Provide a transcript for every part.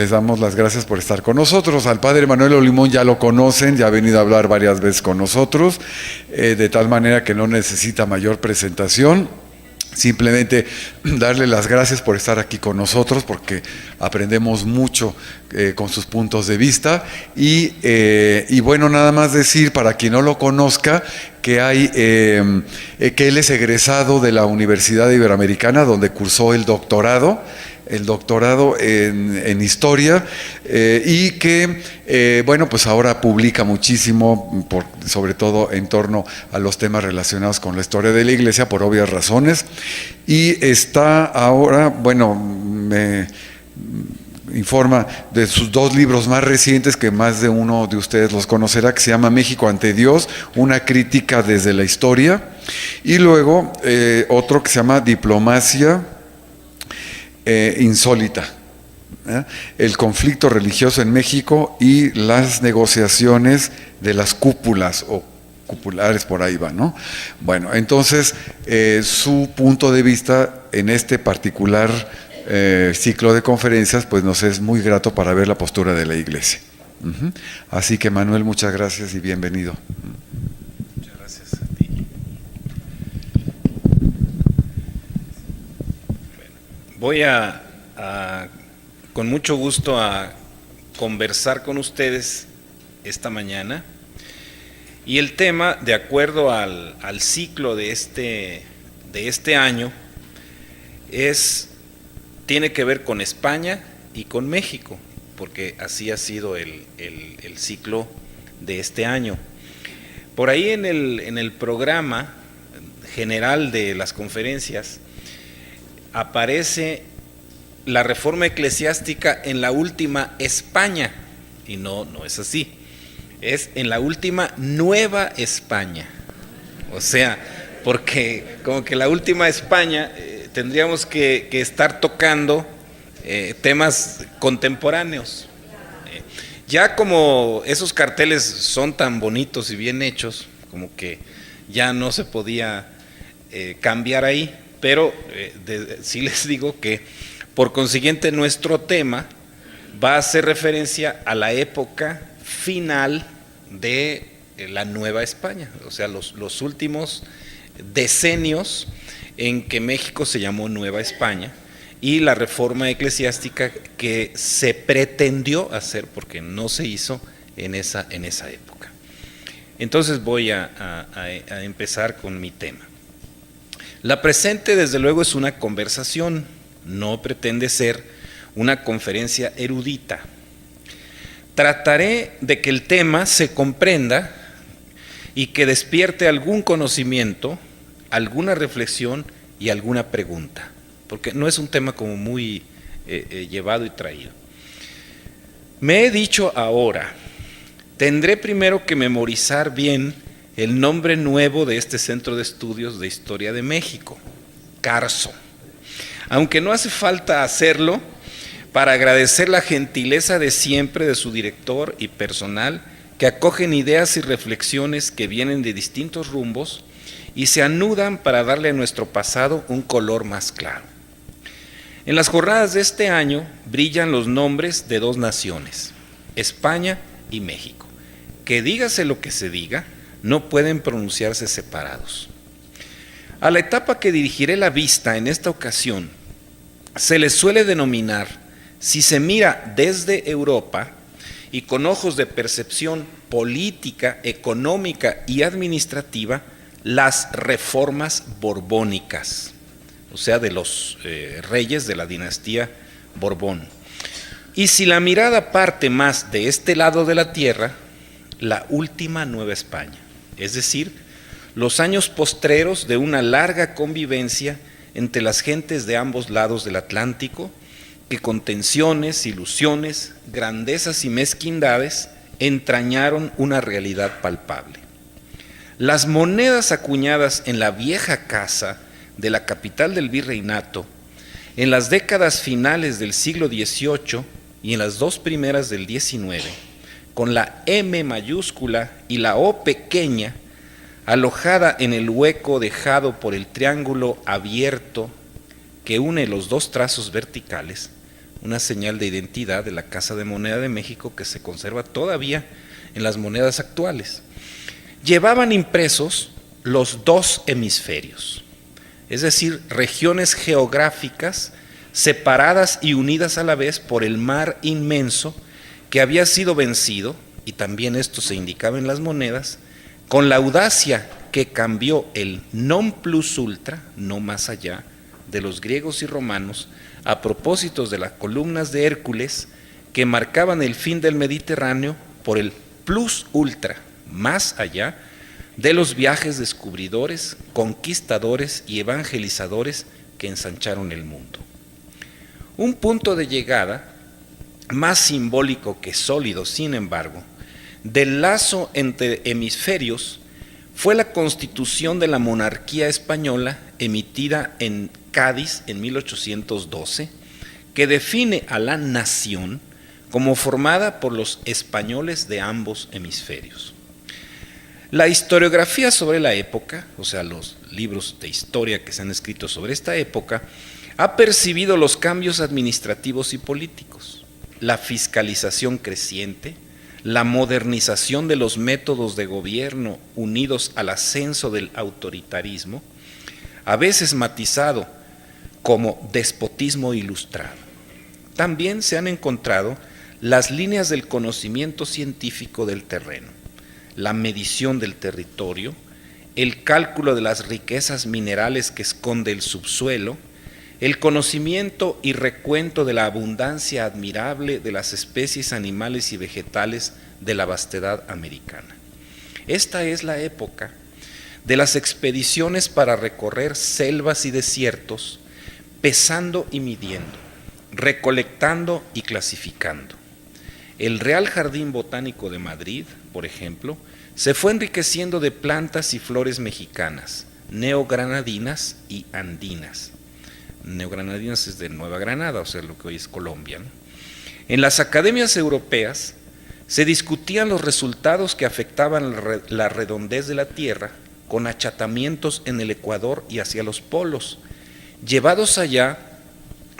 les damos las gracias por estar con nosotros. Al padre Manuel Olimón ya lo conocen, ya ha venido a hablar varias veces con nosotros, de tal manera que no necesita mayor presentación. Simplemente darle las gracias por estar aquí con nosotros, porque aprendemos mucho con sus puntos de vista. Y bueno, nada más decir, para quien no lo conozca, que él es egresado de la Universidad Iberoamericana, donde cursó el doctorado en historia, y que, bueno, pues ahora publica muchísimo, sobre todo en torno a los temas relacionados con la historia de la Iglesia, por obvias razones, y está ahora, bueno, me informa de sus dos libros más recientes, que más de uno de ustedes los conocerá, que se llama México ante Dios, una crítica desde la historia, y luego otro que se llama Diplomacia insólita, el conflicto religioso en México y las negociaciones de las cúpulas o cupulares, por ahí va, ¿no? Bueno, entonces su punto de vista en este particular ciclo de conferencias, pues nos es muy grato para ver la postura de la Iglesia. Así que, Manuel, muchas gracias y bienvenido. Muchas gracias a ti. Voy con mucho gusto a conversar con ustedes esta mañana, y el tema, de acuerdo al ciclo de este año, tiene que ver con España y con México, porque así ha sido el ciclo de este año. Por ahí en el programa general de las conferencias aparece la reforma eclesiástica en la última España, y no es así, es en la última Nueva España. O sea, porque como que la última España tendríamos que estar tocando temas contemporáneos. Ya como esos carteles son tan bonitos y bien hechos, como que ya no se podía cambiar ahí. Pero sí les digo que, por consiguiente, nuestro tema va a hacer referencia a la época final de la Nueva España, o sea, los últimos decenios en que México se llamó Nueva España, y la reforma eclesiástica que se pretendió hacer, porque no se hizo en esa época. Entonces voy a empezar con mi tema. La presente, desde luego, es una conversación, no pretende ser una conferencia erudita. Trataré de que el tema se comprenda y que despierte algún conocimiento, alguna reflexión y alguna pregunta, porque no es un tema como muy llevado y traído. Me he dicho ahora, tendré primero que memorizar bien el nombre nuevo de este Centro de Estudios de Historia de México, CARSO, aunque no hace falta hacerlo para agradecer la gentileza de siempre de su director y personal, que acogen ideas y reflexiones que vienen de distintos rumbos y se anudan para darle a nuestro pasado un color más claro. En las jornadas de este año brillan los nombres de dos naciones, España y México, que dígase lo que se diga, no pueden pronunciarse separados. A la etapa que dirigiré la vista en esta ocasión se le suele denominar, si se mira desde Europa y con ojos de percepción política, económica y administrativa, las reformas borbónicas, o sea, de los reyes de la dinastía Borbón. Y si la mirada parte más de este lado de la tierra, la última Nueva España, es decir, los años postreros de una larga convivencia entre las gentes de ambos lados del Atlántico, que con tensiones, ilusiones, grandezas y mezquindades entrañaron una realidad palpable. Las monedas acuñadas en la vieja casa de la capital del virreinato, en las décadas finales del siglo XVIII y en las dos primeras del XIX, con la M mayúscula y la O pequeña, alojada en el hueco dejado por el triángulo abierto que une los dos trazos verticales, una señal de identidad de la Casa de Moneda de México que se conserva todavía en las monedas actuales. Llevaban impresos los dos hemisferios, es decir, regiones geográficas separadas y unidas a la vez por el mar inmenso que había sido vencido, y también esto se indicaba en las monedas, con la audacia que cambió el non plus ultra, no más allá, de los griegos y romanos, a propósito de las columnas de Hércules que marcaban el fin del Mediterráneo, por el plus ultra, más allá, de los viajes descubridores, conquistadores y evangelizadores que ensancharon el mundo. Un punto de llegada más simbólico que sólido, sin embargo, del lazo entre hemisferios fue la Constitución de la Monarquía Española emitida en Cádiz en 1812, que define a la nación como formada por los españoles de ambos hemisferios. La historiografía sobre la época, o sea, los libros de historia que se han escrito sobre esta época, ha percibido los cambios administrativos y políticos, la fiscalización creciente, la modernización de los métodos de gobierno unidos al ascenso del autoritarismo, a veces matizado como despotismo ilustrado. También se han encontrado las líneas del conocimiento científico del terreno, la medición del territorio, el cálculo de las riquezas minerales que esconde el subsuelo, el conocimiento y recuento de la abundancia admirable de las especies animales y vegetales de la vastedad americana. Esta es la época de las expediciones para recorrer selvas y desiertos, pesando y midiendo, recolectando y clasificando. El Real Jardín Botánico de Madrid, por ejemplo, se fue enriqueciendo de plantas y flores mexicanas, neogranadinas y andinas. Neogranadinas es de Nueva Granada, o sea, lo que hoy es Colombia, ¿no? En las academias europeas se discutían los resultados que afectaban la redondez de la Tierra con achatamientos en el Ecuador y hacia los polos, llevados allá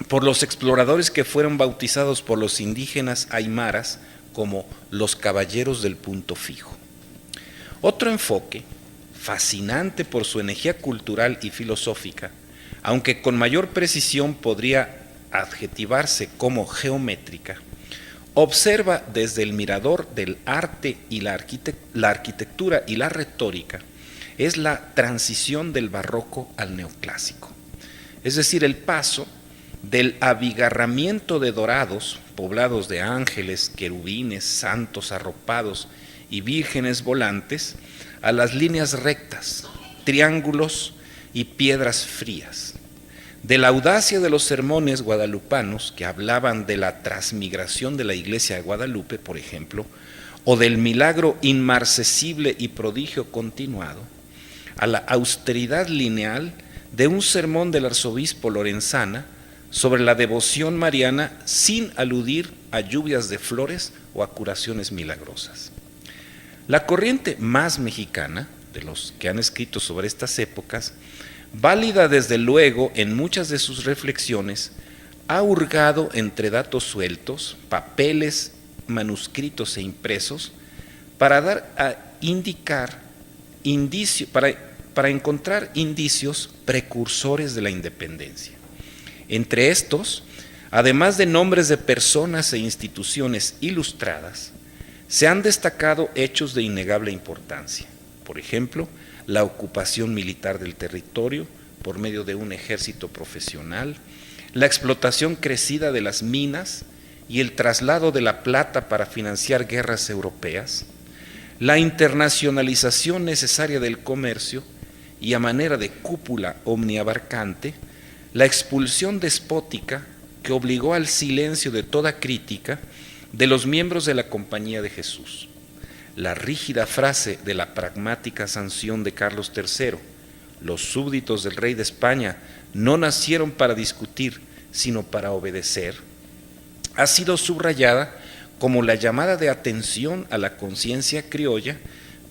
por los exploradores que fueron bautizados por los indígenas aymaras como los caballeros del punto fijo. Otro enfoque, fascinante por su energía cultural y filosófica, aunque con mayor precisión podría adjetivarse como geométrica, observa desde el mirador del arte y la arquitectura y la retórica, es la transición del barroco al neoclásico, es decir, el paso del abigarramiento de dorados, poblados de ángeles, querubines, santos arropados y vírgenes volantes, a las líneas rectas, triángulos y piedras frías, de la audacia de los sermones guadalupanos que hablaban de la transmigración de la iglesia de Guadalupe, por ejemplo, o del milagro inmarcesible y prodigio continuado, a la austeridad lineal de un sermón del arzobispo Lorenzana sobre la devoción mariana sin aludir a lluvias de flores o a curaciones milagrosas. La corriente más mexicana, de los que han escrito sobre estas épocas, válida desde luego en muchas de sus reflexiones, ha hurgado entre datos sueltos, papeles, manuscritos e impresos, para encontrar indicios precursores de la independencia. Entre estos, además de nombres de personas e instituciones ilustradas, se han destacado hechos de innegable importancia. Por ejemplo, la ocupación militar del territorio por medio de un ejército profesional, la explotación crecida de las minas y el traslado de la plata para financiar guerras europeas, la internacionalización necesaria del comercio y a manera de cúpula omniabarcante, la expulsión despótica que obligó al silencio de toda crítica de los miembros de la Compañía de Jesús, la rígida frase de la pragmática sanción de Carlos III, los súbditos del rey de España no nacieron para discutir, sino para obedecer, ha sido subrayada como la llamada de atención a la conciencia criolla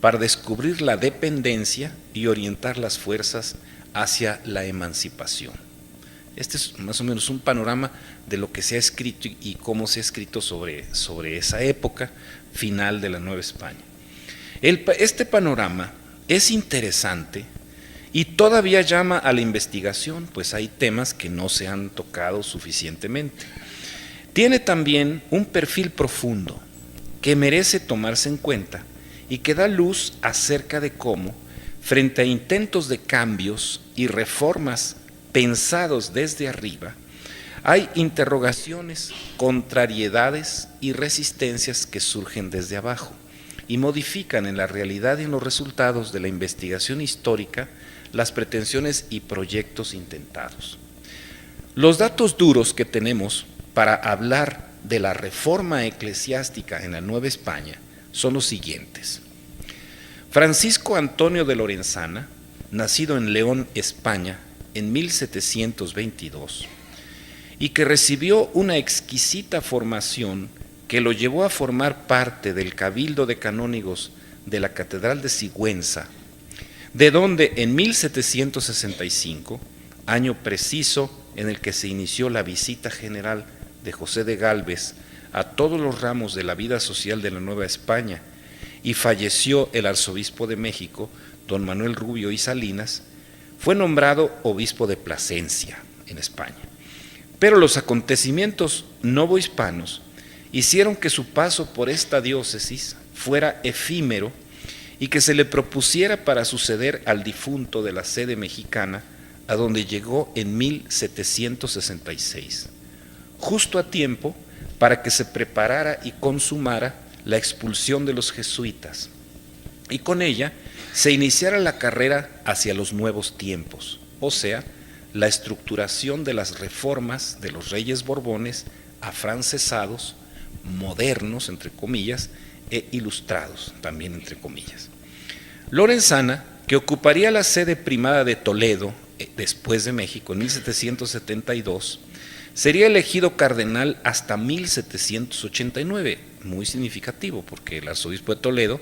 para descubrir la dependencia y orientar las fuerzas hacia la emancipación. Este es más o menos un panorama de lo que se ha escrito y cómo se ha escrito sobre esa época final de la Nueva España. Este panorama es interesante y todavía llama a la investigación, pues hay temas que no se han tocado suficientemente. Tiene también un perfil profundo que merece tomarse en cuenta y que da luz acerca de cómo, frente a intentos de cambios y reformas pensados desde arriba, hay interrogaciones, contrariedades y resistencias que surgen desde abajo y modifican en la realidad y en los resultados de la investigación histórica las pretensiones y proyectos intentados. Los datos duros que tenemos para hablar de la reforma eclesiástica en la Nueva España son los siguientes. Francisco Antonio de Lorenzana, nacido en León, España, en 1722, y que recibió una exquisita formación que lo llevó a formar parte del Cabildo de Canónigos de la Catedral de Sigüenza, de donde en 1765, año preciso en el que se inició la visita general de José de Gálvez a todos los ramos de la vida social de la Nueva España, y falleció el arzobispo de México, don Manuel Rubio y Salinas, fue nombrado obispo de Plasencia, en España. Pero los acontecimientos novohispanos hicieron que su paso por esta diócesis fuera efímero y que se le propusiera para suceder al difunto de la sede mexicana, a donde llegó en 1766, justo a tiempo para que se preparara y consumara la expulsión de los jesuitas, y con ella se iniciara la carrera hacia los nuevos tiempos, o sea, la estructuración de las reformas de los reyes borbones afrancesados, modernos, entre comillas, e ilustrados, también entre comillas. Lorenzana, que ocuparía la sede primada de Toledo, después de México, en 1772, sería elegido cardenal hasta 1789, muy significativo, porque el arzobispo de Toledo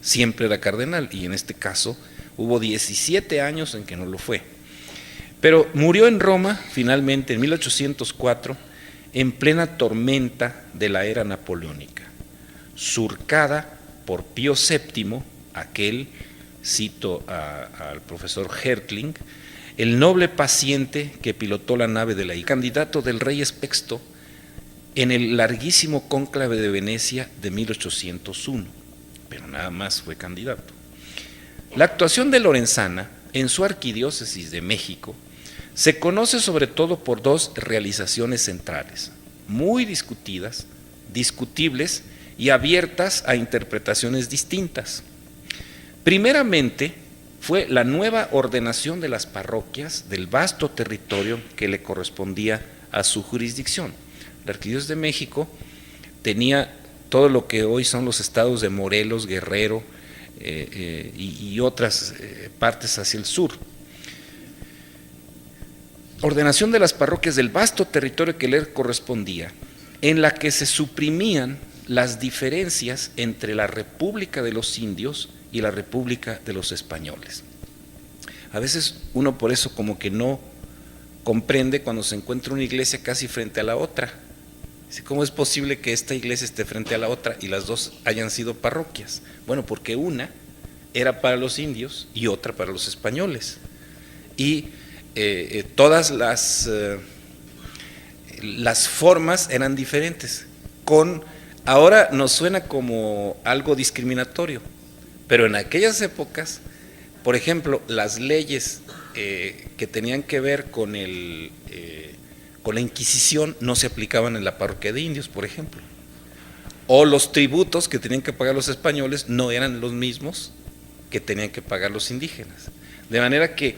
siempre era cardenal, y en este caso hubo 17 años en que no lo fue. Pero murió en Roma, finalmente, en 1804, en plena tormenta de la era napoleónica, surcada por Pío VII, aquel, cito al profesor Hertling, el noble paciente que pilotó la nave de la candidato del rey Espexto en el larguísimo cónclave de Venecia de 1801, pero nada más fue candidato. La actuación de Lorenzana en su arquidiócesis de México se conoce sobre todo por dos realizaciones centrales, muy discutidas, discutibles y abiertas a interpretaciones distintas. Primeramente, fue la nueva ordenación de las parroquias del vasto territorio que le correspondía a su jurisdicción. La Arquidiócesis de México tenía todo lo que hoy son los estados de Morelos, Guerrero y otras partes hacia el sur. Ordenación de las parroquias del vasto territorio que le correspondía, en la que se suprimían las diferencias entre la República de los Indios y la República de los Españoles. A veces uno por eso como que no comprende cuando se encuentra una iglesia casi frente a la otra. ¿Cómo es posible que esta iglesia esté frente a la otra y las dos hayan sido parroquias? Bueno, porque una era para los indios y otra para los españoles. Y todas las formas eran diferentes. Ahora nos suena como algo discriminatorio, pero en aquellas épocas, por ejemplo, las leyes que tenían que ver con la Inquisición no se aplicaban en la parroquia de indios, por ejemplo. O los tributos que tenían que pagar los españoles no eran los mismos que tenían que pagar los indígenas. De manera que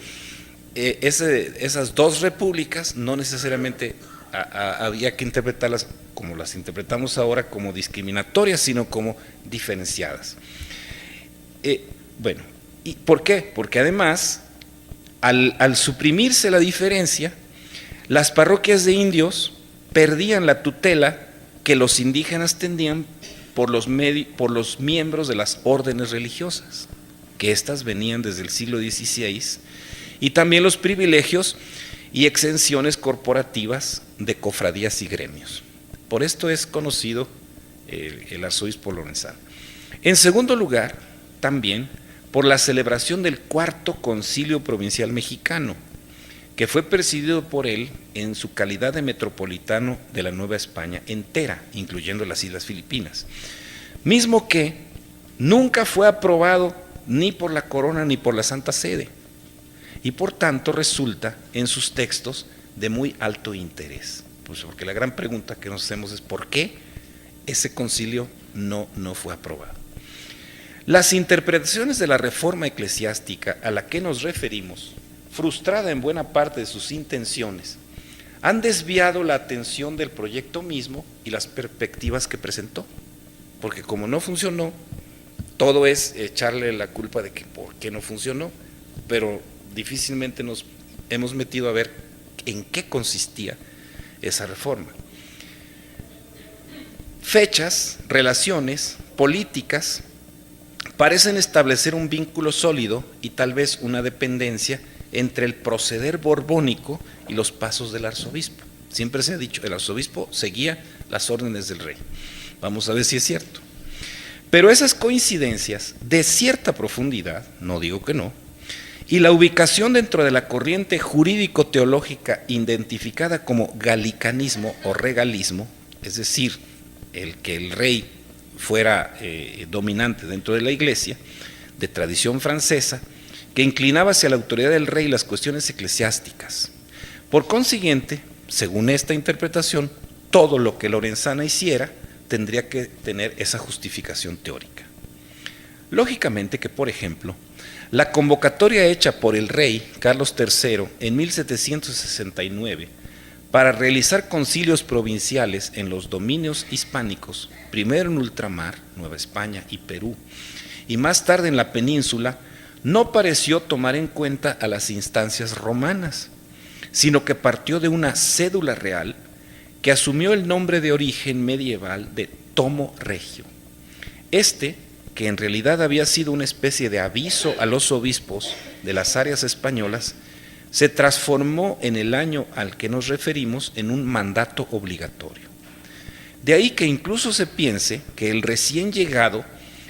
esas dos repúblicas no necesariamente había que interpretarlas como las interpretamos ahora, como discriminatorias, sino como diferenciadas. Bueno, ¿y por qué? Porque además, al suprimirse la diferencia, las parroquias de indios perdían la tutela que los indígenas tenían por los miembros de las órdenes religiosas, que éstas venían desde el siglo XVI, y también los privilegios y exenciones corporativas de cofradías y gremios. Por esto es conocido el arzobispo lorenzano. En segundo lugar, también por la celebración del Cuarto Concilio Provincial Mexicano, que fue presidido por él en su calidad de metropolitano de la Nueva España entera, incluyendo las Islas Filipinas, mismo que nunca fue aprobado ni por la Corona ni por la Santa Sede, y por tanto resulta en sus textos de muy alto interés. Pues porque la gran pregunta que nos hacemos es ¿por qué ese concilio no fue aprobado? Las interpretaciones de la reforma eclesiástica a la que nos referimos, frustrada en buena parte de sus intenciones, han desviado la atención del proyecto mismo y las perspectivas que presentó, porque como no funcionó, todo es echarle la culpa de que por qué no funcionó, pero difícilmente nos hemos metido a ver en qué consistía esa reforma. Fechas, relaciones, políticas parecen establecer un vínculo sólido y tal vez una dependencia entre el proceder borbónico y los pasos del arzobispo. Siempre se ha dicho, el arzobispo seguía las órdenes del rey. Vamos a ver si es cierto. Pero esas coincidencias de cierta profundidad, no digo que no, y la ubicación dentro de la corriente jurídico-teológica identificada como galicanismo o regalismo, es decir, el que el rey fuera dominante dentro de la Iglesia, de tradición francesa, que inclinaba hacia la autoridad del rey las cuestiones eclesiásticas. Por consiguiente, según esta interpretación, todo lo que Lorenzana hiciera tendría que tener esa justificación teórica. Lógicamente que, por ejemplo, la convocatoria hecha por el rey Carlos III en 1769 para realizar concilios provinciales en los dominios hispánicos, primero en ultramar, Nueva España y Perú, y más tarde en la península, no pareció tomar en cuenta a las instancias romanas, sino que partió de una cédula real que asumió el nombre de origen medieval de tomo regio. Que en realidad había sido una especie de aviso a los obispos de las áreas españolas, se transformó en el año al que nos referimos en un mandato obligatorio. De ahí que incluso se piense que el recién llegado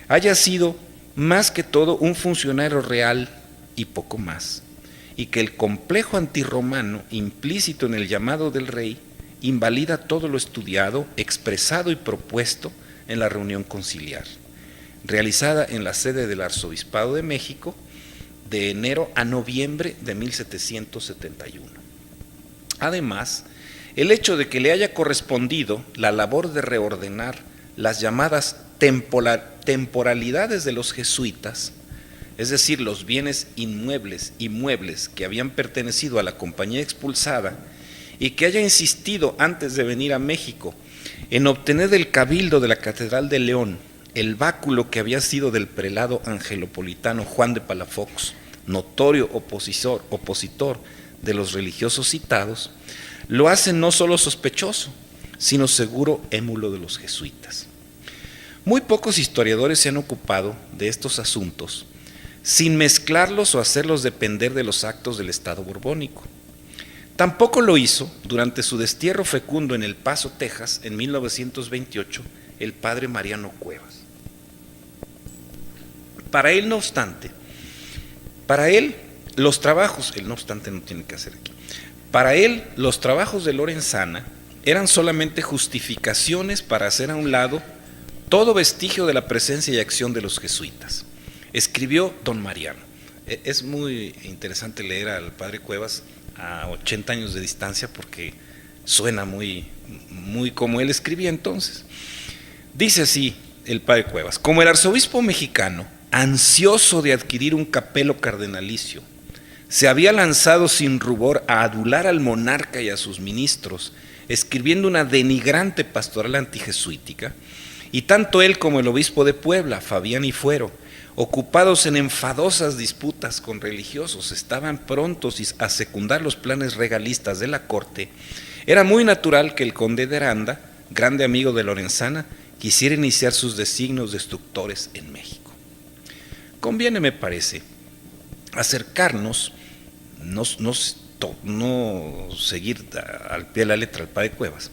haya sido más que todo un funcionario real y poco más, y que el complejo antirromano implícito en el llamado del rey invalida todo lo estudiado, expresado y propuesto en la reunión conciliar, realizada en la sede del Arzobispado de México de enero a noviembre de 1771. Además, el hecho de que le haya correspondido la labor de reordenar las llamadas temporalidades de los jesuitas, es decir, los bienes inmuebles y muebles que habían pertenecido a la compañía expulsada, y que haya insistido antes de venir a México en obtener del Cabildo de la Catedral de León el báculo que había sido del prelado angelopolitano Juan de Palafox, notorio opositor de los religiosos citados, lo hace no solo sospechoso, sino seguro émulo de los jesuitas. Muy pocos historiadores se han ocupado de estos asuntos sin mezclarlos o hacerlos depender de los actos del Estado borbónico. Tampoco lo hizo durante su destierro fecundo en El Paso, Texas, en 1928, el padre Mariano Cuevas. Para él, no obstante, los trabajos de Lorenzana eran solamente justificaciones para hacer a un lado todo vestigio de la presencia y acción de los jesuitas. Escribió don Mariano. Es muy interesante leer al padre Cuevas a 80 años de distancia porque suena muy como él escribía entonces. Dice así el padre Cuevas: como el arzobispo mexicano, ansioso de adquirir un capelo cardenalicio, se había lanzado sin rubor a adular al monarca y a sus ministros, escribiendo una denigrante pastoral antijesuítica, y tanto él como el obispo de Puebla, Fabián y Fuero, ocupados en enfadosas disputas con religiosos, estaban prontos a secundar los planes regalistas de la corte, era muy natural que el conde de Aranda, grande amigo de Lorenzana, quisiera iniciar sus designios destructores en México. Conviene, me parece, acercarnos, no no seguir al pie de la letra al padre Cuevas,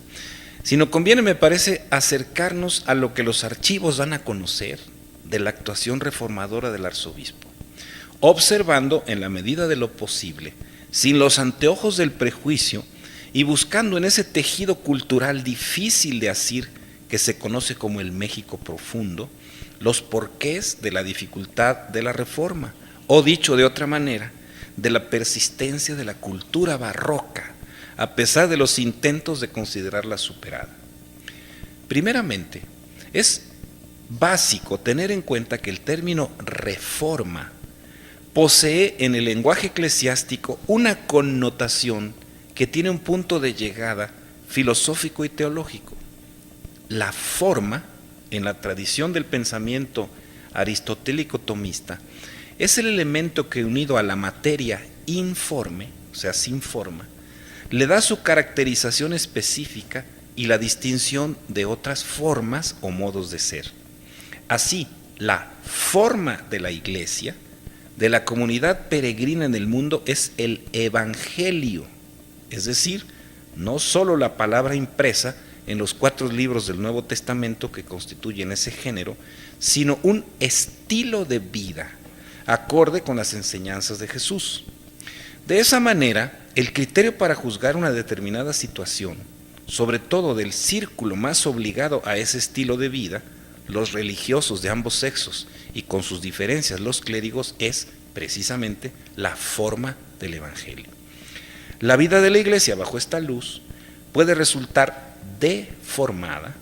sino conviene, me parece, acercarnos a lo que los archivos dan a conocer de la actuación reformadora del arzobispo, observando en la medida de lo posible, sin los anteojos del prejuicio y buscando en ese tejido cultural difícil de asir que se conoce como el México profundo, los porqués de la dificultad de la reforma, o dicho de otra manera, de la persistencia de la cultura barroca, a pesar de los intentos de considerarla superada. Primeramente, es básico tener en cuenta que el término reforma posee en el lenguaje eclesiástico una connotación que tiene un punto de llegada filosófico y teológico. La forma, en la tradición del pensamiento aristotélico tomista, es el elemento que, unido a la materia informe, o sea, sin forma, le da su caracterización específica y la distinción de otras formas o modos de ser. Así, la forma de la Iglesia, de la comunidad peregrina en el mundo, es el Evangelio, es decir, no solo la palabra impresa en los 4 libros del Nuevo Testamento que constituyen ese género, sino un estilo de vida acorde con las enseñanzas de Jesús. De esa manera, el criterio para juzgar una determinada situación, sobre todo del círculo más obligado a ese estilo de vida, los religiosos de ambos sexos y con sus diferencias los clérigos, es precisamente la forma del Evangelio. La vida de la Iglesia bajo esta luz puede resultar deformada,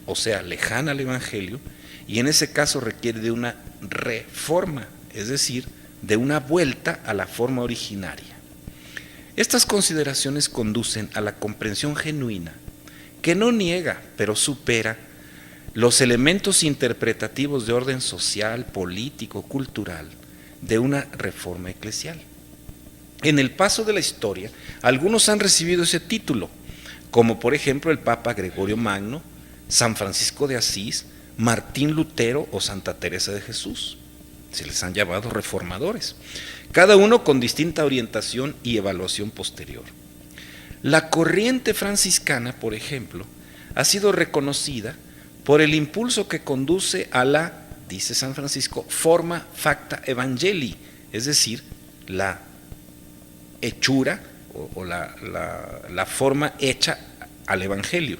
o sea, lejana al Evangelio, y en ese caso requiere de una reforma, es decir, de una vuelta a la forma originaria. Estas consideraciones conducen a la comprensión genuina, que no niega, pero supera los elementos interpretativos de orden social, político, cultural, de una reforma eclesial. En el paso de la historia, algunos han recibido ese título, como por ejemplo el Papa Gregorio Magno, San Francisco de Asís, Martín Lutero o Santa Teresa de Jesús. Se les han llamado reformadores, cada uno con distinta orientación y evaluación posterior. La corriente franciscana, por ejemplo, ha sido reconocida por el impulso que conduce a la, dice San Francisco, forma facta evangelii, es decir, la hechura o la forma hecha al Evangelio,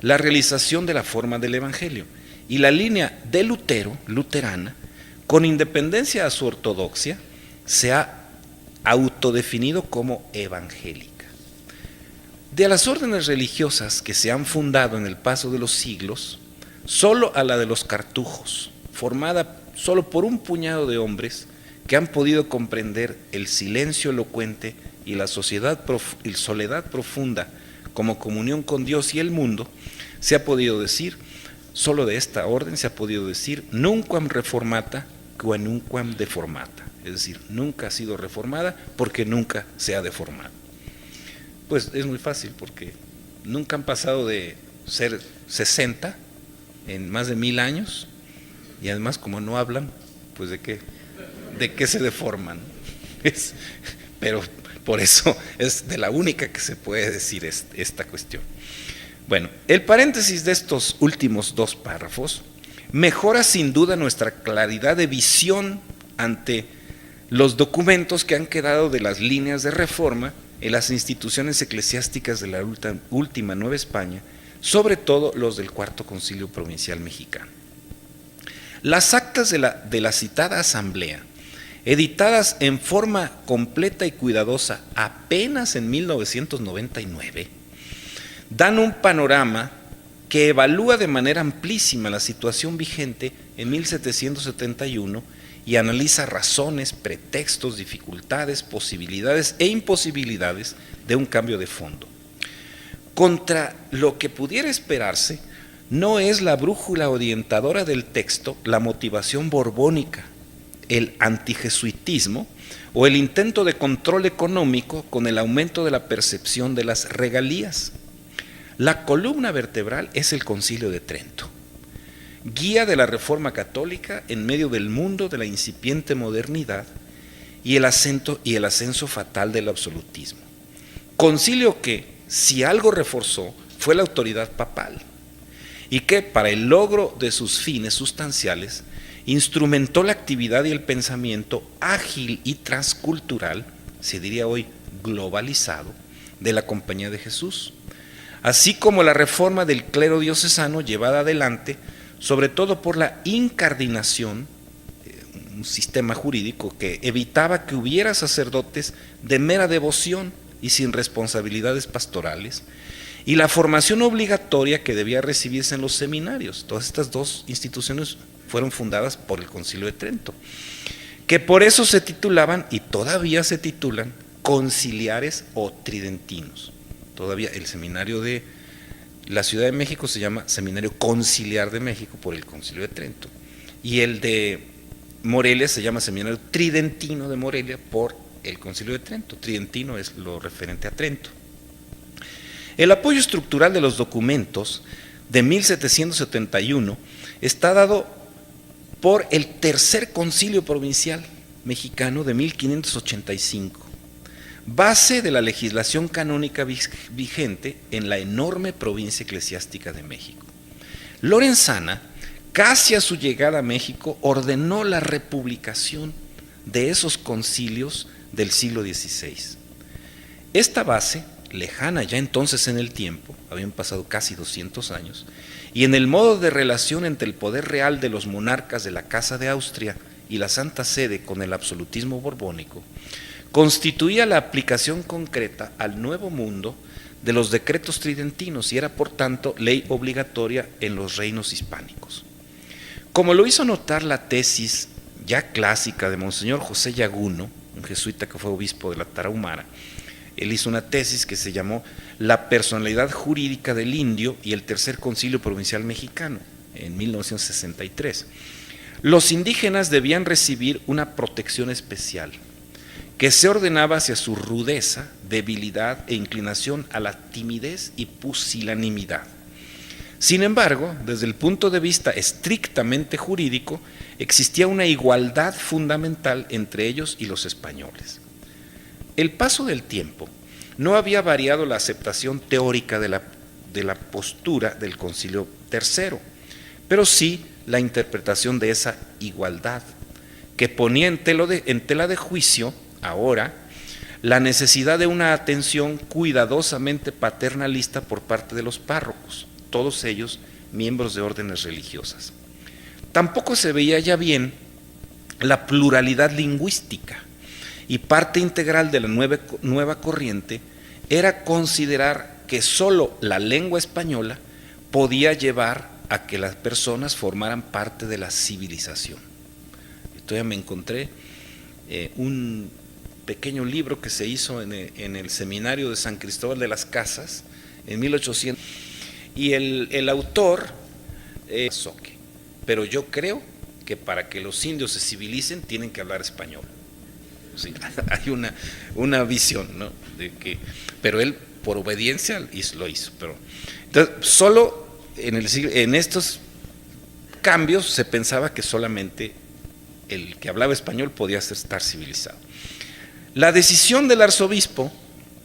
la realización de la forma del Evangelio. Y la línea de Lutero, luterana, con independencia a su ortodoxia, se ha autodefinido como evangélica. De las órdenes religiosas que se han fundado en el paso de los siglos, solo a la de los cartujos, formada solo por un puñado de hombres que han podido comprender el silencio elocuente y la soledad profunda como comunión con Dios y el mundo, se ha podido decir, solo de esta orden se ha podido decir, nunquam reformata quae nunquam deformata, es decir, nunca ha sido reformada porque nunca se ha deformado. Pues es muy fácil, porque nunca han pasado de ser 60 en más de 1000 años, y además como no hablan, pues de qué se deforman. Pero por eso es de la única que se puede decir esta cuestión. Bueno, el paréntesis de estos últimos 2 párrafos mejora sin duda nuestra claridad de visión ante los documentos que han quedado de las líneas de reforma en las instituciones eclesiásticas de la última Nueva España, sobre todo los del Cuarto Concilio Provincial Mexicano. Las actas de la citada asamblea, editadas en forma completa y cuidadosa apenas en 1999, dan un panorama que evalúa de manera amplísima la situación vigente en 1771 y analiza razones, pretextos, dificultades, posibilidades e imposibilidades de un cambio de fondo. Contra lo que pudiera esperarse, no es la brújula orientadora del texto la motivación borbónica, el antijesuitismo o el intento de control económico con el aumento de la percepción de las regalías. La columna vertebral es el Concilio de Trento, guía de la Reforma Católica en medio del mundo de la incipiente modernidad y el ascenso fatal del absolutismo. Concilio que, si algo reforzó, fue la autoridad papal, y que, para el logro de sus fines sustanciales, instrumentó la actividad y el pensamiento ágil y transcultural, se diría hoy globalizado, de la Compañía de Jesús, así como la reforma del clero diocesano llevada adelante, sobre todo por la incardinación, un sistema jurídico que evitaba que hubiera sacerdotes de mera devoción y sin responsabilidades pastorales, y la formación obligatoria que debía recibirse en los seminarios. Todas estas dos instituciones fueron fundadas por el Concilio de Trento, que por eso se titulaban, y todavía se titulan, conciliares o tridentinos. Todavía el seminario de la Ciudad de México se llama Seminario Conciliar de México por el Concilio de Trento, y el de Morelia se llama Seminario Tridentino de Morelia por el Concilio de Trento. Tridentino es lo referente a Trento. El apoyo estructural de los documentos de 1771 está dado por el Tercer Concilio Provincial Mexicano de 1585, base de la legislación canónica vigente en la enorme provincia eclesiástica de México. Lorenzana, casi a su llegada a México, ordenó la republicación de esos concilios del siglo XVI. Esta base, lejana ya entonces en el tiempo, habían pasado casi 200 años, y en el modo de relación entre el poder real de los monarcas de la Casa de Austria y la Santa Sede con el absolutismo borbónico, constituía la aplicación concreta al nuevo mundo de los decretos tridentinos y era por tanto ley obligatoria en los reinos hispánicos. Como lo hizo notar la tesis ya clásica de Monseñor José Yaguno, un jesuita que fue obispo de la Tarahumara, él hizo una tesis que se llamó La personalidad jurídica del indio y el Tercer Concilio Provincial Mexicano, en 1963. Los indígenas debían recibir una protección especial, que se ordenaba hacia su rudeza, debilidad e inclinación a la timidez y pusilanimidad. Sin embargo, desde el punto de vista estrictamente jurídico, existía una igualdad fundamental entre ellos y los españoles. El paso del tiempo no había variado la aceptación teórica de la postura del Concilio III, pero sí la interpretación de esa igualdad, que ponía en tela de juicio ahora la necesidad de una atención cuidadosamente paternalista por parte de los párrocos, todos ellos miembros de órdenes religiosas. Tampoco se veía ya bien la pluralidad lingüística, y parte integral de la nueva corriente era considerar que sólo la lengua española podía llevar a que las personas formaran parte de la civilización. Todavía me encontré un pequeño libro que se hizo en el seminario de San Cristóbal de las Casas en 1800, y el autor es Soque, pero yo creo que para que los indios se civilicen tienen que hablar español. Sí, hay una visión, ¿no? Pero él por obediencia lo hizo. Entonces, solo en estos cambios se pensaba que solamente el que hablaba español podía estar civilizado. La decisión del arzobispo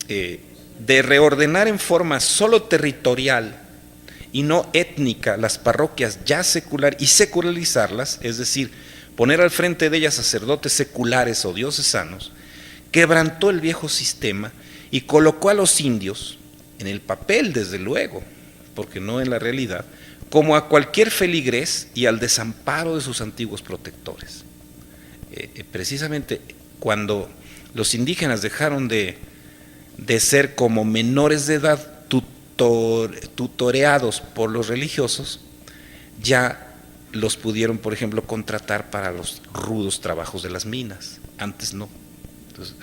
de reordenar en forma solo territorial y no étnica las parroquias ya secular y secularizarlas, es decir, poner al frente de ellas sacerdotes seculares o diocesanos, quebrantó el viejo sistema y colocó a los indios, en el papel desde luego, porque no en la realidad, como a cualquier feligrés y al desamparo de sus antiguos protectores. Precisamente cuando los indígenas dejaron de ser como menores de edad tutoreados por los religiosos, ya los pudieron, por ejemplo, contratar para los rudos trabajos de las minas. Antes no. Entonces,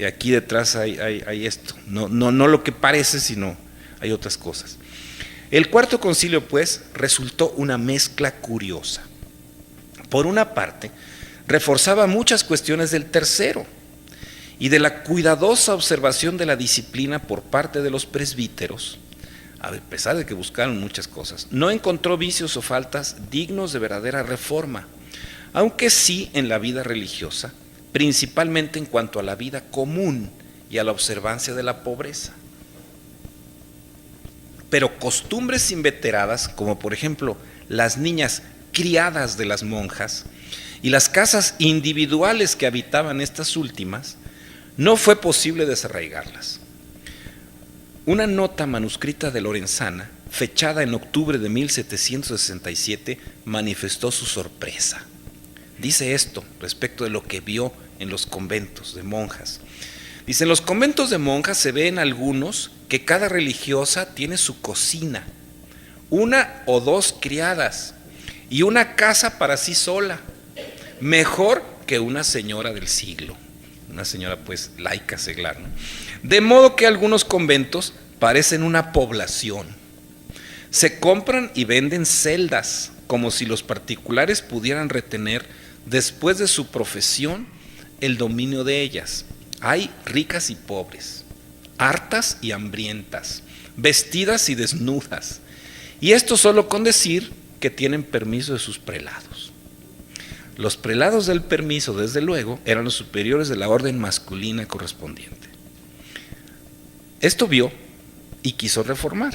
aquí detrás hay esto. No lo que parece, sino hay otras cosas. El Cuarto Concilio, pues, resultó una mezcla curiosa. Por una parte, reforzaba muchas cuestiones del tercero y de la cuidadosa observación de la disciplina por parte de los presbíteros. A pesar de que buscaron muchas cosas, no encontró vicios o faltas dignos de verdadera reforma, aunque sí en la vida religiosa principalmente en cuanto a la vida común y a la observancia de la pobreza. Pero costumbres inveteradas, como por ejemplo las niñas criadas de las monjas y las casas individuales que habitaban estas últimas, no fue posible desarraigarlas. Una nota manuscrita de Lorenzana, fechada en octubre de 1767, manifestó su sorpresa. Dice esto respecto de lo que vio en los conventos de monjas. Dice, en los conventos de monjas se ve en algunos que cada religiosa tiene su cocina, una o dos criadas y una casa para sí sola, mejor que una señora del siglo, una señora pues laica seglar, ¿no? De modo que algunos conventos parecen una población. Se compran y venden celdas, como si los particulares pudieran retener, después de su profesión, el dominio de ellas. Hay ricas y pobres, hartas y hambrientas, vestidas y desnudas. Y esto solo con decir que tienen permiso de sus prelados. Los prelados del permiso, desde luego, eran los superiores de la orden masculina correspondiente. Esto vio y quiso reformar.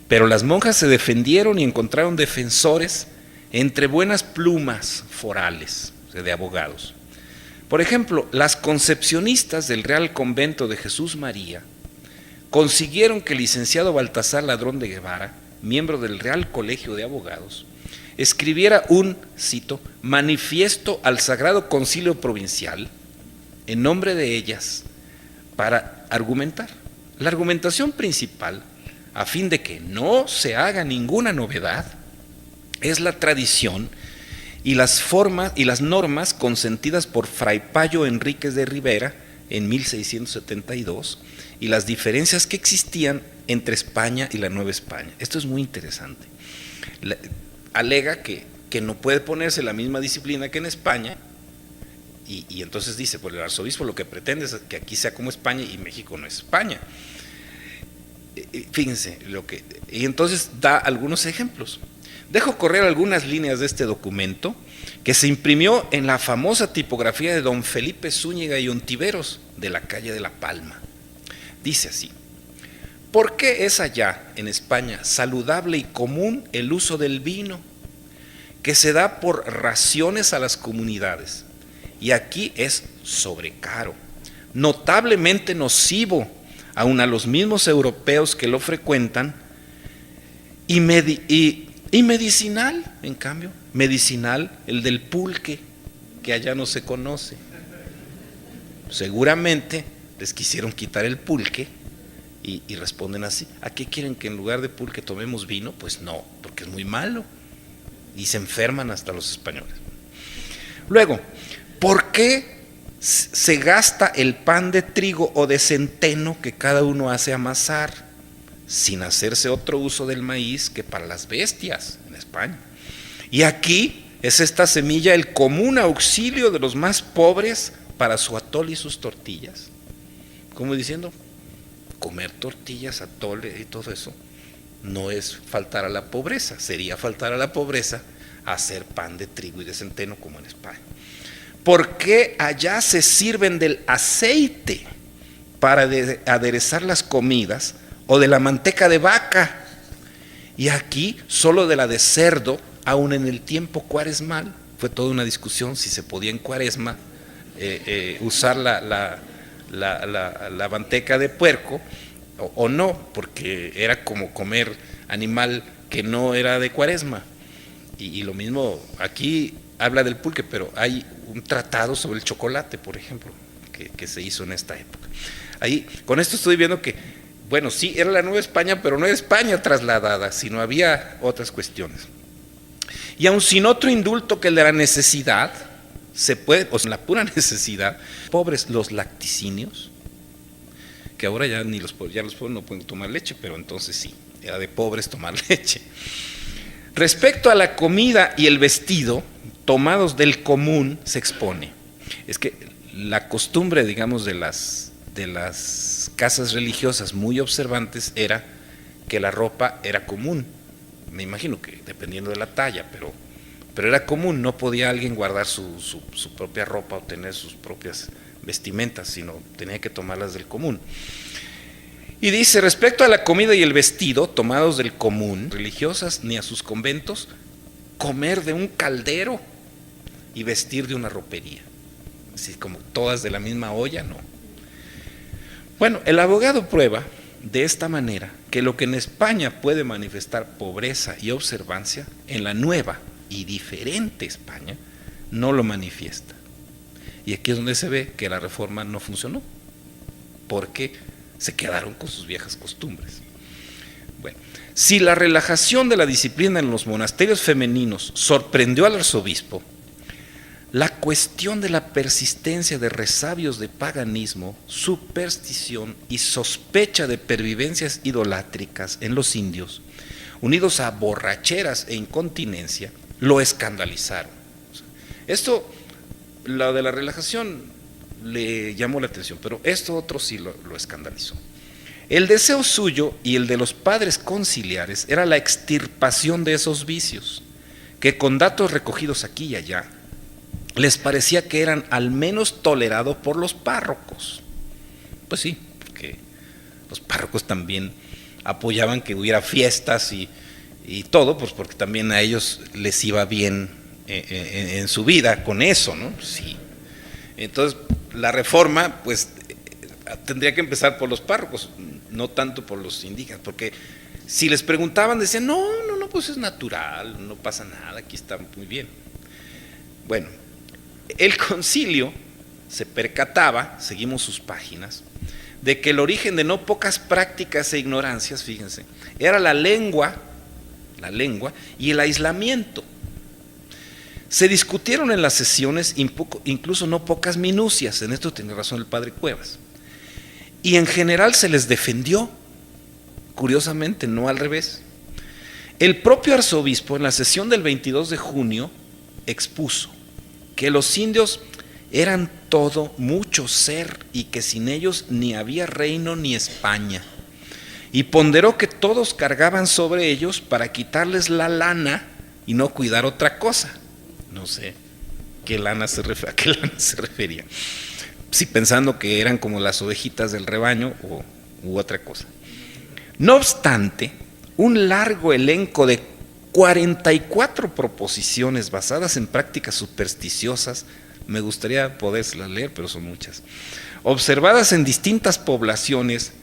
Pero las monjas se defendieron y encontraron defensores entre buenas plumas forales, o sea, de abogados. Por ejemplo, las concepcionistas del Real Convento de Jesús María consiguieron que el licenciado Baltasar Ladrón de Guevara, miembro del Real Colegio de Abogados, escribiera un, cito, manifiesto al Sagrado Concilio Provincial en nombre de ellas para argumentar. La argumentación principal, a fin de que no se haga ninguna novedad, es la tradición y las formas y las normas consentidas por Fray Payo Enríquez de Rivera en 1672 y las diferencias que existían entre España y la Nueva España. Esto es muy interesante. Alega que no puede ponerse la misma disciplina que en España y entonces dice, pues el arzobispo lo que pretende es que aquí sea como España y México no es España. Fíjense, y entonces da algunos ejemplos. Dejo correr algunas líneas de este documento que se imprimió en la famosa tipografía de don Felipe Zúñiga y Ontiveros de la calle de La Palma. Dice así: ¿por qué es allá en España saludable y común el uso del vino, que se da por raciones a las comunidades, y aquí es sobrecaro, notablemente nocivo aun a los mismos europeos que lo frecuentan, y medicinal, en cambio, medicinal el del pulque, que allá no se conoce? Seguramente les quisieron quitar el pulque y responden así: ¿a qué quieren que en lugar de pulque tomemos vino? Pues no, porque es muy malo y se enferman hasta los españoles. Luego, ¿por qué se gasta el pan de trigo o de centeno que cada uno hace amasar, sin hacerse otro uso del maíz que para las bestias en España? Y aquí es esta semilla el común auxilio de los más pobres para su atole y sus tortillas. Como diciendo, comer tortillas, atole y todo eso no es faltar a la pobreza, sería faltar a la pobreza hacer pan de trigo y de centeno como en España. ¿Por qué allá se sirven del aceite para aderezar las comidas o de la manteca de vaca, y aquí solo de la de cerdo, aún en el tiempo cuaresmal? Fue toda una discusión si se podía en cuaresma usar la manteca de puerco o no, porque era como comer animal que no era de cuaresma. Y lo mismo, aquí habla del pulque, pero hay un tratado sobre el chocolate, por ejemplo, que se hizo en esta época. Ahí, con esto estoy viendo que, bueno, sí, era la Nueva España, pero no era España trasladada, sino había otras cuestiones. Y aun sin otro indulto que el de la necesidad, se puede, o sea, la pura necesidad, pobres los lacticinios, que ahora ya los pobres no pueden tomar leche, pero entonces sí, era de pobres tomar leche. Respecto a la comida y el vestido, tomados del común, se expone. Es que la costumbre, digamos, de las casas religiosas muy observantes era que la ropa era común. Me imagino que dependiendo de la talla, pero pero era común, no podía alguien guardar su propia ropa o tener sus propias vestimentas, sino tenía que tomarlas del común. Y dice, respecto a la comida y el vestido, tomados del común, religiosas ni a sus conventos, comer de un caldero y vestir de una ropería. Así como todas de la misma olla, no. Bueno, el abogado prueba de esta manera que lo que en España puede manifestar pobreza y observancia, en la nueva y diferente España no lo manifiesta. Y aquí es donde se ve que la reforma no funcionó, porque se quedaron con sus viejas costumbres. Bueno, si la relajación de la disciplina en los monasterios femeninos sorprendió al arzobispo, la cuestión de la persistencia de resabios de paganismo, superstición y sospecha de pervivencias idolátricas en los indios, unidos a borracheras e incontinencia, lo escandalizaron. Esto, lo de la relajación le llamó la atención, pero esto otro sí lo escandalizó. El deseo suyo y el de los padres conciliares era la extirpación de esos vicios, que con datos recogidos aquí y allá, les parecía que eran al menos tolerados por los párrocos. Pues sí, porque los párrocos también apoyaban que hubiera fiestas y todo, pues porque también a ellos les iba bien en su vida con eso, ¿no? Sí. Entonces, la reforma, pues, tendría que empezar por los párrocos, no tanto por los indígenas, porque si les preguntaban, decían, no, pues es natural, no pasa nada, aquí está muy bien. Bueno, el concilio se percataba, seguimos sus páginas, de que el origen de no pocas prácticas e ignorancias, fíjense, era la lengua y el aislamiento. Se discutieron en las sesiones incluso no pocas minucias, en esto tiene razón el padre Cuevas, y en general se les defendió, curiosamente, no al revés. El propio arzobispo en la sesión del 22 de junio expuso que los indios eran todo, mucho ser, y que sin ellos ni había reino ni España. Y ponderó que todos cargaban sobre ellos para quitarles la lana y no cuidar otra cosa. No sé a qué lana se refería. Si pensando que eran como las ovejitas del rebaño u otra cosa. No obstante, un largo elenco de 44 proposiciones basadas en prácticas supersticiosas, me gustaría podérselas leer, pero son muchas, observadas en distintas poblaciones,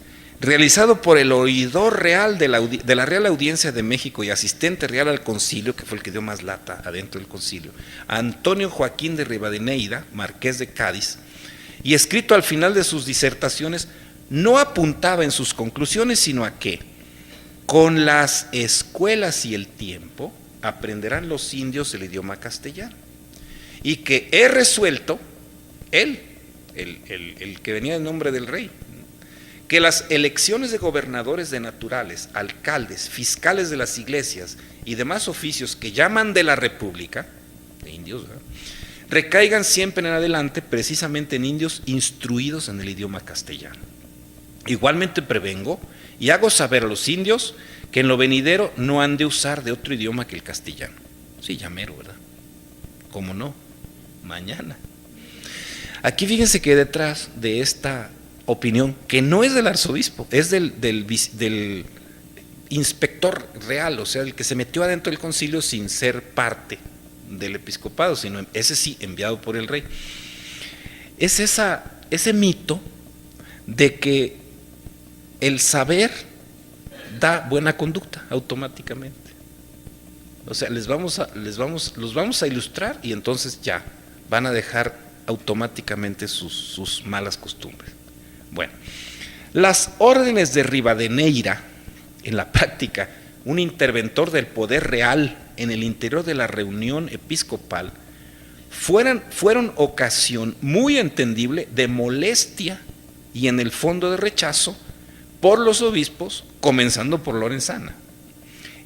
realizado por el oidor real de la Real Audiencia de México y asistente real al concilio, que fue el que dio más lata adentro del concilio, Antonio Joaquín de Rivadeneira, marqués de Cádiz, y escrito al final de sus disertaciones, no apuntaba en sus conclusiones, sino a que con las escuelas y el tiempo aprenderán los indios el idioma castellano, y que he resuelto, él, el que venía en nombre del rey, que las elecciones de gobernadores de naturales, alcaldes, fiscales de las iglesias y demás oficios que llaman de la república, de indios, ¿verdad?, recaigan siempre en adelante precisamente en indios instruidos en el idioma castellano. Igualmente prevengo y hago saber a los indios que en lo venidero no han de usar de otro idioma que el castellano. Sí, ya mero, ¿verdad? ¿Cómo no? Mañana. Aquí fíjense que detrás de esta opinión, que no es del arzobispo, es del inspector real, o sea, el que se metió adentro del concilio sin ser parte del episcopado, sino ese sí, enviado por el rey. Es ese mito de que el saber da buena conducta automáticamente. O sea, los vamos a ilustrar y entonces ya van a dejar automáticamente sus malas costumbres. Bueno, las órdenes de Rivadeneira, en la práctica, un interventor del poder real en el interior de la reunión episcopal, fueron ocasión muy entendible de molestia y en el fondo de rechazo por los obispos, comenzando por Lorenzana.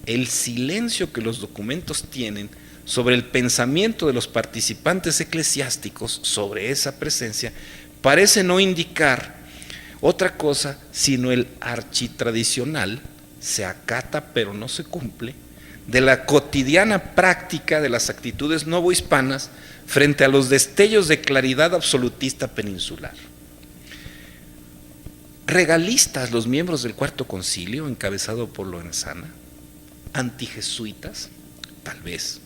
El silencio que los documentos tienen sobre el pensamiento de los participantes eclesiásticos sobre esa presencia parece no indicar otra cosa sino el architradicional, se acata pero no se cumple, de la cotidiana práctica de las actitudes novohispanas frente a los destellos de claridad absolutista peninsular. Regalistas los miembros del Cuarto Concilio, encabezado por Lorenzana, antijesuitas, tal vez.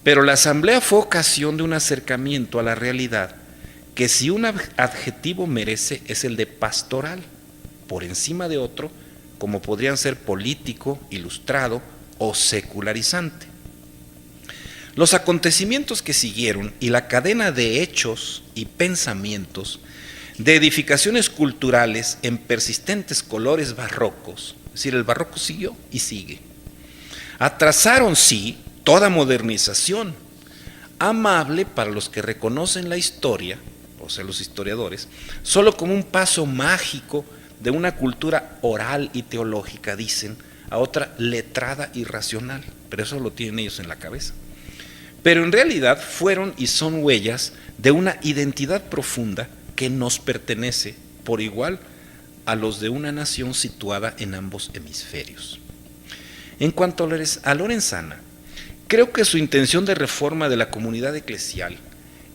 Pero la asamblea fue ocasión de un acercamiento a la realidad que si un adjetivo merece es el de pastoral, por encima de otro, como podrían ser político, ilustrado o secularizante. Los acontecimientos que siguieron y la cadena de hechos y pensamientos, de edificaciones culturales en persistentes colores barrocos, es decir, el barroco siguió y sigue, atrasaron, sí, toda modernización, amable para los que reconocen la historia, o sea, los historiadores, solo como un paso mágico de una cultura oral y teológica, dicen, a otra letrada y racional, pero eso lo tienen ellos en la cabeza. Pero en realidad fueron y son huellas de una identidad profunda que nos pertenece por igual a los de una nación situada en ambos hemisferios. En cuanto a Lorenzana, creo que su intención de reforma de la comunidad eclesial,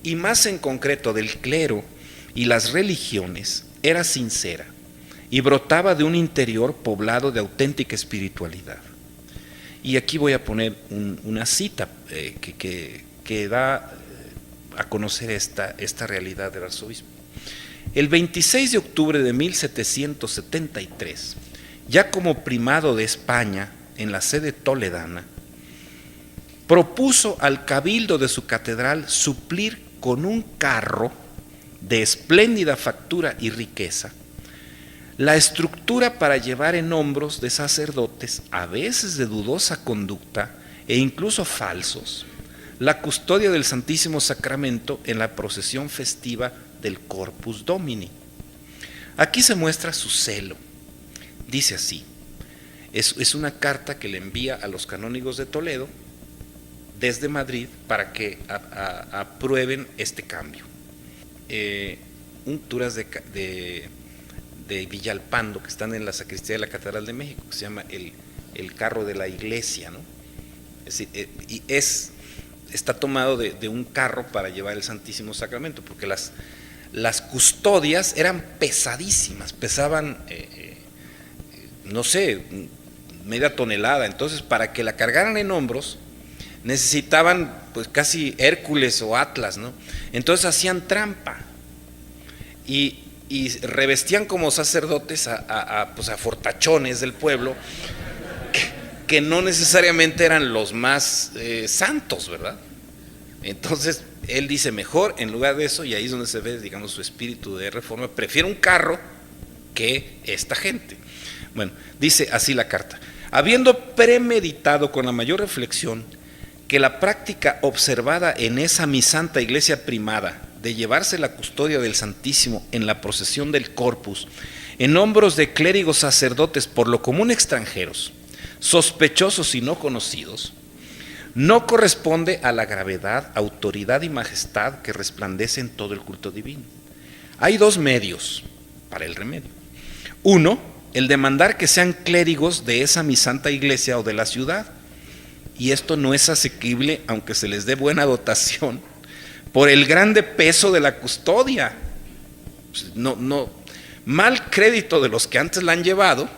y más en concreto del clero y las religiones, era sincera y brotaba de un interior poblado de auténtica espiritualidad. Y aquí voy a poner una cita que da a conocer esta realidad del arzobispo. El 26 de octubre de 1773, ya como primado de España en la sede toledana, propuso al cabildo de su catedral suplir con un carro de espléndida factura y riqueza la estructura para llevar en hombros de sacerdotes, a veces de dudosa conducta e incluso falsos, la custodia del Santísimo Sacramento en la procesión festiva del Corpus Domini. Aquí se muestra su celo. Dice así, es una carta que le envía a los canónigos de Toledo desde Madrid para que aprueben este cambio. Unturas de Villalpando, que están en la sacristía de la Catedral de México, que se llama el carro de la iglesia, ¿no? Es decir, está tomado de un carro para llevar el Santísimo Sacramento, porque las custodias eran pesadísimas, pesaban, no sé, media tonelada. Entonces, para que la cargaran en hombros, necesitaban pues casi Hércules o Atlas, ¿no? Entonces hacían trampa y revestían como sacerdotes a fortachones del pueblo que no necesariamente eran los más santos, ¿verdad? Entonces él dice, mejor en lugar de eso, y ahí es donde se ve, digamos, su espíritu de reforma, prefiere un carro que esta gente. Bueno, dice así la carta: habiendo premeditado con la mayor reflexión que la práctica observada en esa mi santa iglesia primada de llevarse la custodia del Santísimo en la procesión del Corpus en hombros de clérigos sacerdotes por lo común extranjeros, sospechosos y no conocidos, no corresponde a la gravedad, autoridad y majestad que resplandece en todo el culto divino. Hay dos medios para el remedio. Uno, el demandar que sean clérigos de esa mi santa iglesia o de la ciudad, y esto no es asequible aunque se les dé buena dotación por el grande peso de la custodia. Mal crédito de los que antes la han llevado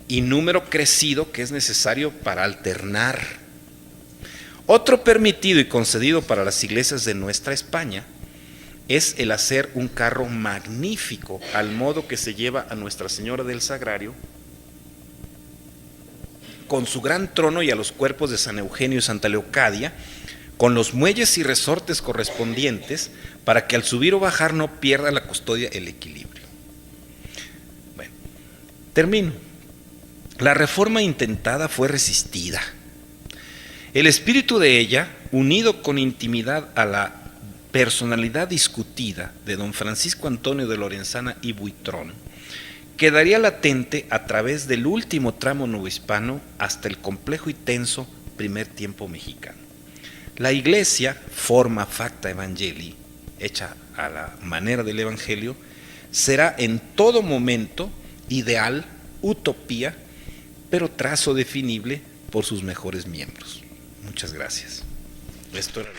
y número crecido que es necesario para alternar. Otro permitido y concedido para las iglesias de nuestra España es el hacer un carro magnífico al modo que se lleva a Nuestra Señora del Sagrario, con su gran trono y a los cuerpos de San Eugenio y Santa Leocadia, con los muelles y resortes correspondientes, para que al subir o bajar no pierda la custodia el equilibrio. Bueno, termino. La reforma intentada fue resistida. El espíritu de ella, unido con intimidad a la personalidad discutida de don Francisco Antonio de Lorenzana y Buitrón, quedaría latente a través del último tramo novohispano hasta el complejo y tenso primer tiempo mexicano. La iglesia, forma facta evangelii, hecha a la manera del evangelio, será en todo momento ideal, utopía, pero trazo definible por sus mejores miembros. Muchas gracias. Esto era...